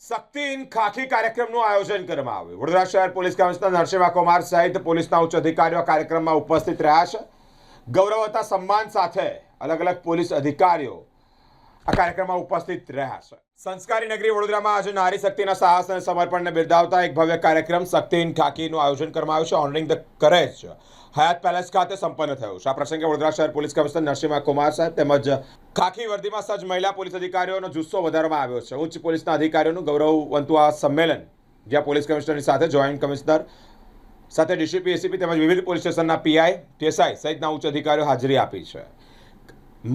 શક્તિ in ખાખી કાર્યક્રમનું આયોજન કરવામાં આવ્યું। વડોદરા શહેર પોલીસ કમિશનર નરસિંહ કુમાર સહિત પોલીસના ઉચ્ચ અધિકારીઓ કાર્યક્રમમાં ઉપસ્થિત રહ્યા છે। ગૌરવ તથા સન્માન સાથે અલગ અલગ પોલીસ અધિકારીઓ આ કાર્યક્રમમાં ઉપસ્થિત રહ્યા છે। સંસ્કારી નગરી વડોદરામાં આજે નારી શક્તિના સાહસ અને સમર્પણને બિરદાવતા એક ભવ્ય કાર્યક્રમ શક્તિ ઇન ખાખીનું આયોજન કરવામાં આવ્યું છે। ઓનરિંગ ધ કરેજ હયાત પેલેસ ખાતે સંપન્ન થયું છે। આ પ્રસંગે વડોદરા શહેર પોલીસ કમિશનર નરસિંહ કુમાર સાહેબ તેમજ ખાખી વર્દીમાં સજ્જ મહિલા પોલીસ અધિકારીઓનો જુસ્સો વધારવામાં આવ્યો છે। ઉચ્ચ પોલીસના અધિકારીઓનું ગૌરવવંતું આ સંમેલન જ્યાં પોલીસ કમિશનરની સાથે જોઈન્ટ કમિશનર સાથે ડીસીપી એસીપી તેમજ વિવિધ પોલીસ સ્ટેશનના પીઆઈ પીએસઆઈ સહિતના ઉચ્ચ અધિકારીઓ હાજરી આપી છે।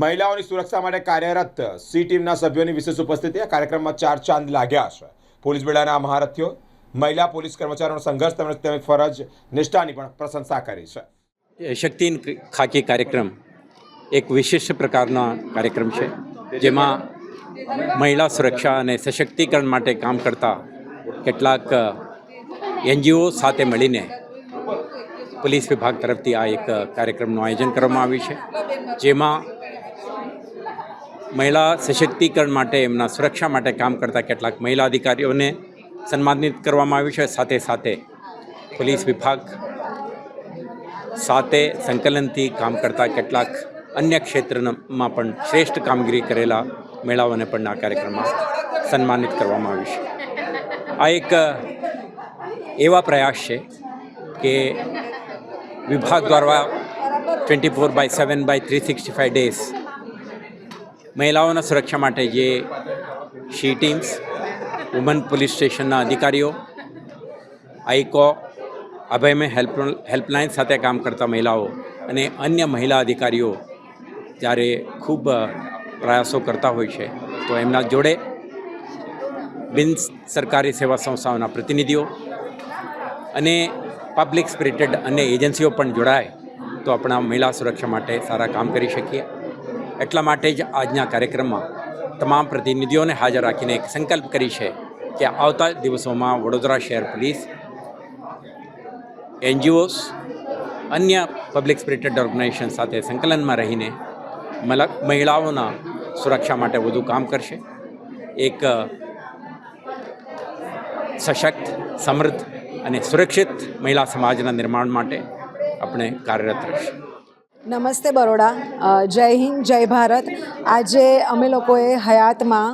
મહિલાઓની સુરક્ષા માટે કાર્યરત સી ટીમના સભ્યોની વિશેષ ઉપસ્થિતિ આ કાર્યક્રમમાં ચાર ચાંદ લાગ્યા છે। પોલીસ બેડાના મહારથીઓ મહિલા પોલીસ કર્મચારીઓનો સંઘર્ષ તેમજ ફરજ નિષ્ઠાની પણ પ્રશંસા કરી છે। શક્તિ ઇન ખાખી કાર્યક્રમ એક વિશિષ્ટ પ્રકારનો કાર્યક્રમ છે જેમાં મહિલા સુરક્ષા અને સશક્તિકરણ માટે કામ કરતા કેટલાક એનજીઓ સાથે મળીને પોલીસ વિભાગ તરફથી આ એક કાર્યક્રમનું આયોજન કરવામાં આવ્યું છે, જેમાં મહિલા સશક્તિકરણ માટે એમના સુરક્ષા માટે કામ કરતા કેટલાક મહિલા અધિકારીઓને સન્માનિત કરવામાં આવ્યું છે। સાથે સાથે પોલીસ વિભાગ સાથે સંકલનથી કામ કરતા કેટલાક અન્ય ક્ષેત્રમાં પણ શ્રેષ્ઠ કામગીરી કરેલા મહિલાઓને પણ આ કાર્યક્રમમાં સન્માનિત કરવામાં આવ્યું છે। આ એક એવા પ્રયાસ છે કે વિભાગ દ્વારા 24/7/365 ડેઝ મહિલાઓના સુરક્ષા માટે જે શી ટીમ્સ, વુમન પોલીસ સ્ટેશનના અધિકારીઓ, આઈકો, અભયમે હેલ્પલાઇન સાથે કામ કરતા મહિલાઓ અને અન્ય મહિલા અધિકારીઓ જ્યારે ખૂબ પ્રયાસો કરતા હોય છે તો એમના જોડે બિન સરકારી સેવા સંસ્થાઓના પ્રતિનિધિઓ અને પબ્લિક સ્પિરિટેડ અન્ય એજન્સીઓ પણ જોડાય તો આપણા મહિલા સુરક્ષા માટે સારા કામ કરી શકીએ। એટલા માટે જ આજના કાર્યક્રમમાં તમામ પ્રતિનિધિઓને હાજર રાખીને એક સંકલ્પ કરી છે કે આવતા દિવસોમાં વડોદરા શહેર પોલીસ, એનજીઓસ, અન્ય પબ્લિક સ્પિરિટેડ ઓર્ગેનાઇઝેશન સાથે સંકલનમાં રહીને મહિલાઓના સુરક્ષા માટે વધુ કામ કરશે। એક સશક્ત, સમૃદ્ધ અને સુરક્ષિત મહિલા સમાજના નિર્માણ માટે આપણે કાર્યરત રહીશું। નમસ્તે બરોડા, જય હિન્દ, જય ભારત। આજે અમે લોકોએ હયાતમાં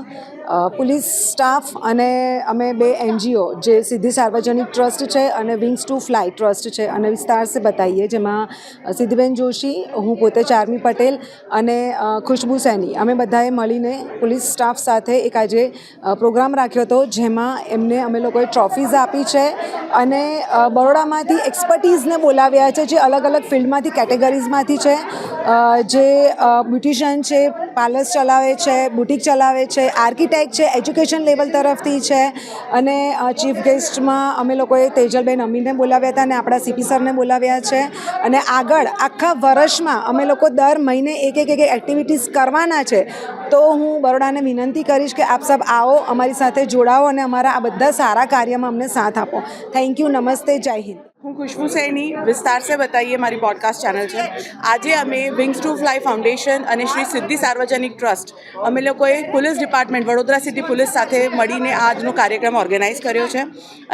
पुलिस स्टाफ અને અમે બે એનજીઓ જે સિદ્ધિ સાર્વજનિક ટ્રસ્ટ છે અને વિંગ્સ ટુ ફ્લાય ટ્રસ્ટ છે અને વિસ્તાર સે બતાઈએ, જેમાં સિદ્ધિબેન જોશી, હું પોતે ચારમી પટેલ અને ખુશ્બુ સૈની અમે બધાએ મળીને પોલીસ સ્ટાફ સાથે એક આજે પ્રોગ્રામ રાખ્યો હતો, જેમાં એમને અમે લોકોએ ટ્રોફીઝ આપી છે અને બરોડામાંથી એક્સપર્ટીઝને બોલાવ્યા છે જે અલગ અલગ ફિલ્ડમાંથી, કેટેગરીઝમાંથી છે, જે બ્યુટિશિયન છે, પાર્લર્સ ચલાવે છે, બુટિક ચલાવે છે, આર્કિટેક્ટ છે, એજ્યુકેશન લેવલ તરફથી છે અને ચીફ ગેસ્ટમાં અમે લોકોએ તેજલબેન અમીને બોલાવ્યા હતા અને આપણા સીપી સરને બોલાવ્યા છે અને આગળ આખા વર્ષમાં અમે લોકો દર મહિને એક એક્ટિવિટીઝ કરવાના છે। તો હું બરોડાને વિનંતી કરીશ કે આપ સબ આવો, અમારી સાથે જોડાઓ અને અમારા આ બધા સારા કાર્યમાં અમને સાથ આપો। થેન્ક યુ, નમસ્તે, જય હિન્દ। હું ખુશ્બુ સૈની, વિસ્તાર સે બતાઈએ મારી પોડકાસ્ટ ચેનલ છે। આજે અમે વિંગ્સ ટુ ફ્લાય ફાઉન્ડેશન અને શ્રી સિદ્ધિ સાર્વજનિક ટ્રસ્ટ અમે લોકોએ police department Vadodara city police સાથે મળીને આજનો કાર્યક્રમ ઓર્ગેનાઇઝ કર્યો છે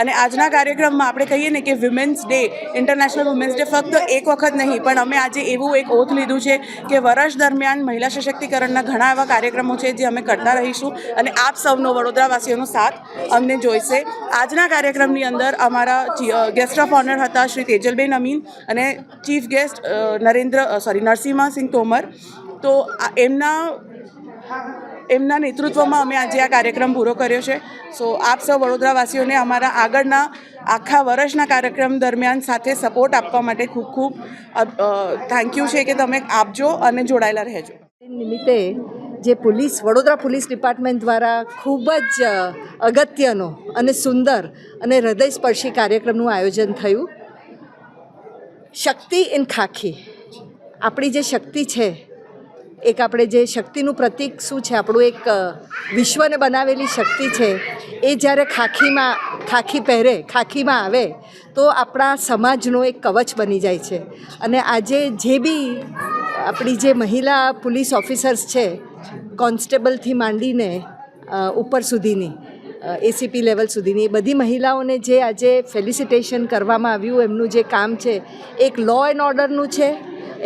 અને આજના કાર્યક્રમમાં આપણે કહીએ ને કે women's day, international women's day ફક્ત એક વખત નહીં પણ અમે આજે એવું એક ઓથ લીધું છે કે વર્ષ દરમિયાન મહિલા સશક્તિકરણના ઘણા એવા કાર્યક્રમો છે જે અમે કરતા રહીશું અને આપ સૌનો, વડોદરાવાસીઓનો સાથ અમને જોઈશે। આજના કાર્યક્રમની અંદર અમારા ગેસ્ટ ઓફ ઓનર હતા શ્રી તેજલબેન અમીન અને ચીફ ગેસ્ટ નરસિંહ સિંહ તોમર। તો એમના નેતૃત્વમાં અમે આજે આ કાર્યક્રમ પૂરો કર્યો છે। સો આપ સૌ વડોદરાવાસીઓને અમારા આગળના આખા વર્ષના કાર્યક્રમ દરમિયાન સાથે સપોર્ટ આપવા માટે ખૂબ ખૂબ થેન્ક યુ છે કે તમે આપજો અને જોડાયેલા રહેજો। નિમિત્તે જે વડોદરા પોલીસ ડિપાર્ટમેન્ટ દ્વારા ખૂબ જ અગત્યનો અને સુંદર અને હૃદયસ્પર્શી કાર્યક્રમનું આયોજન થયું। શક્તિ ઇન ખાખી, આપણી જે શક્તિ છે, એક આપણે જે શક્તિનું પ્રતીક શું છે, આપણું એક વિશ્વને બનાવેલી શક્તિ છે, એ જ્યારે ખાખી પહેરે, ખાખીમાં આવે તો આપણા સમાજનો એક કવચ બની જાય છે। અને આજે જે બી આપણી જે મહિલા પોલીસ ઓફિસર્સ છે, કોન્સ્ટેબલથી માંડીને ઉપર સુધીની, એસીપી લેવલ સુધીની બધી મહિલાઓને જે આજે ફેલિસિટેશન કરવામાં આવ્યું એમનું જે કામ છે એક લો એન્ડ ઓર્ડરનું છે,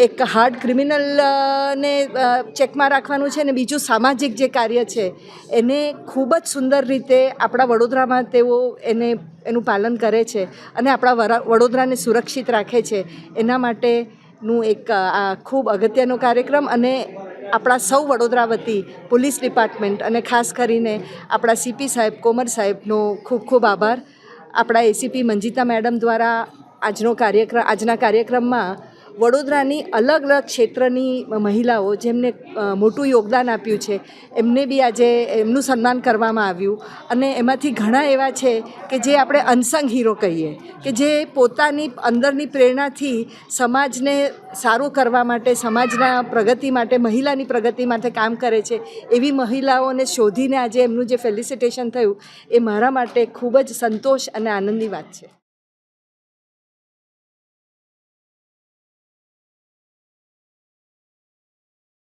એક હાર્ડ ક્રિમિનલને ચેકમાં રાખવાનું છે, અને બીજું સામાજિક જે કાર્ય છે એને ખૂબ જ સુંદર રીતે આપણા વડોદરામાં તેઓ એનું પાલન કરે છે અને આપણા વડોદરાને સુરક્ષિત રાખે છે. એના માટેનું એક આ ખૂબ અગત્યનો કાર્યક્રમ, અને આપણા સૌ વડોદરા વતી પોલીસ ડિપાર્ટમેન્ટ અને ખાસ કરીને આપણા સીપી સાહેબ કોમર સાહેબનો ખૂબ ખૂબ આભાર. આપણા એસીપી મંજિતા મેડમ દ્વારા આજના કાર્યક્રમમાં વડોદરાની અલગ અલગ ક્ષેત્રની મહિલાઓ જેમને મોટું યોગદાન આપ્યું છે એમને બી આજે એમનું સન્માન કરવામાં આવ્યું. અને એમાંથી ઘણા એવા છે કે જે આપણે અનસંગ હીરો કહીએ, કે જે પોતાની અંદરની પ્રેરણાથી સમાજને સારું કરવા માટે, સમાજના પ્રગતિ માટે, મહિલાની પ્રગતિ માટે કામ કરે છે. એવી મહિલાઓને શોધીને આજે એમનું જે ફેલિસિટેશન થયું એ મારા માટે ખૂબ જ સંતોષ અને આનંદની વાત છે.